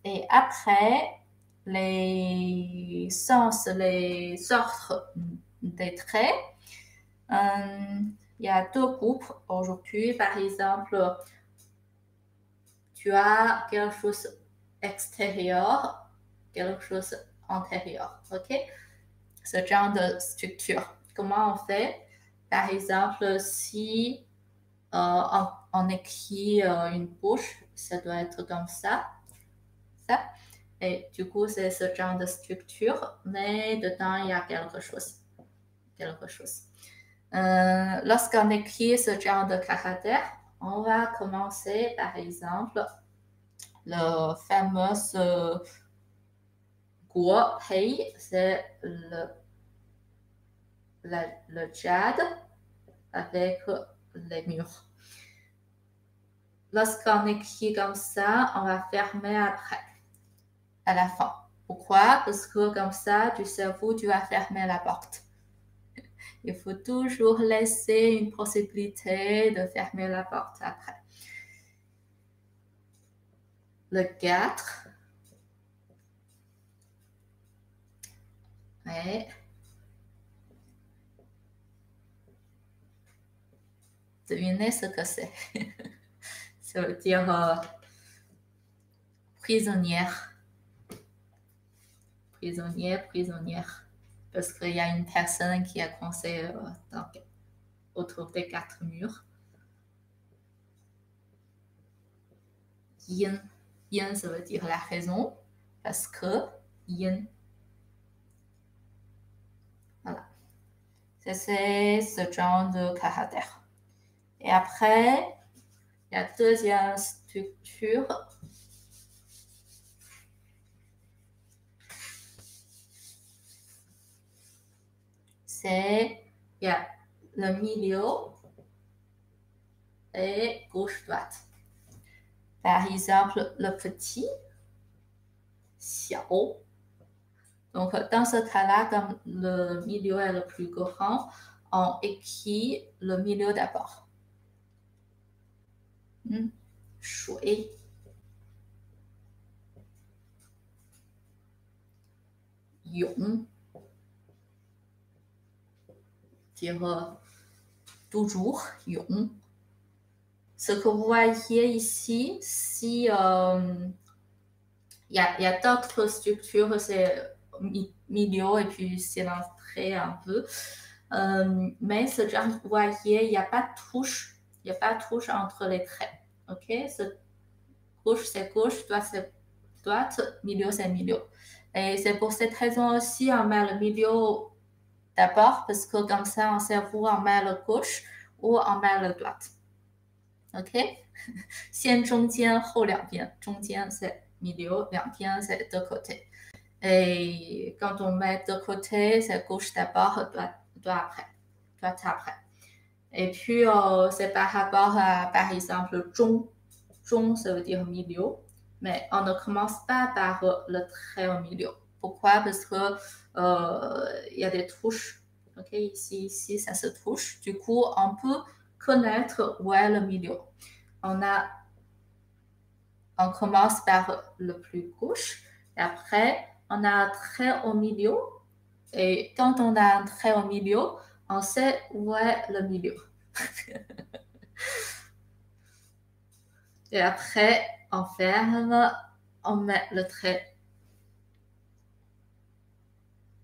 Et après, les sens, les sortes des traits, il y a deux groupes aujourd'hui. Par exemple, tu as quelque chose extérieur, quelque chose intérieur. OK? Ce genre de structure. Comment on fait? Par exemple, si on écrit une bouche, ça doit être comme ça. Ça. Et du coup, c'est ce genre de structure, mais dedans, il y a quelque chose. Quelque chose. Lorsqu'on écrit ce genre de caractère, on va commencer, par exemple, le fameux guo hei, c'est le jade avec les murs. Lorsqu'on écrit comme ça, on va fermer après, à la fin. Pourquoi? Parce que comme ça, du cerveau, tu vas fermer la porte. Il faut toujours laisser une possibilité de fermer la porte après. Le 4. Ouais. Devinez ce que c'est. Ça veut dire prisonnière. Prisonnière. Parce qu'il y a une personne qui a coincé autour des 4 murs. Yin. Yin, ça veut dire la raison. Parce que yin. Voilà. C'est ce genre de caractère. Et après, la deuxième structure, c'est il y a le milieu et gauche-droite. Par exemple, le petit, xiao. Donc, dans ce cas-là, comme le milieu est le plus grand, on écrit le milieu d'abord. Shui. Yong. Dire toujours, yong. Ce que vous voyez ici, si il y a d'autres structures, c'est milieu et puis c'est l'entrée un peu. Mais ce genre, vous voyez, il n'y a pas de touche. Il n'y a pas de touche entre les traits. OK? Gauche, c'est gauche, droite, c'est droite, milieu, c'est milieu. Et c'est pour cette raison aussi, on met le milieu d'abord, parce que comme ça, en cerveau, on met le gauche ou on met le droite. OK? 先中间后两边，中间c'est milieu, 两边c'est de côté. Et quand on met de côté, c'est gauche d'abord, droite après. Et puis, c'est par rapport à, par exemple, zhong. Zhong, ça veut dire milieu. Mais on ne commence pas par le trait au milieu. Pourquoi? Parce que y a des touches. OK, ici, ça se touche. Du coup, on peut connaître où est le milieu. On commence par le plus gauche. Et après, on a un trait au milieu. Et quand on a un trait au milieu, on sait où est le milieu. Et après, on ferme, on met le trait.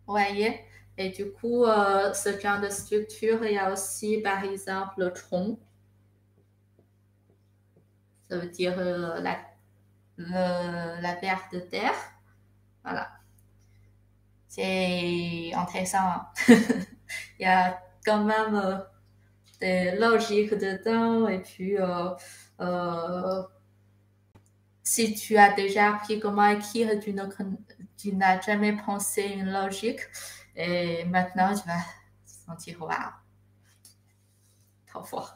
Vous voyez? Et du coup, ce genre de structure, il y a aussi, par exemple, le tronc. Ça veut dire la terre de terre. Voilà. C'est intéressant. Il y a quand même des logiques dedans. Et puis, si tu as déjà appris comment écrire, tu n'as jamais pensé une logique. Et maintenant, tu vas te sentir, waouh, trop fort.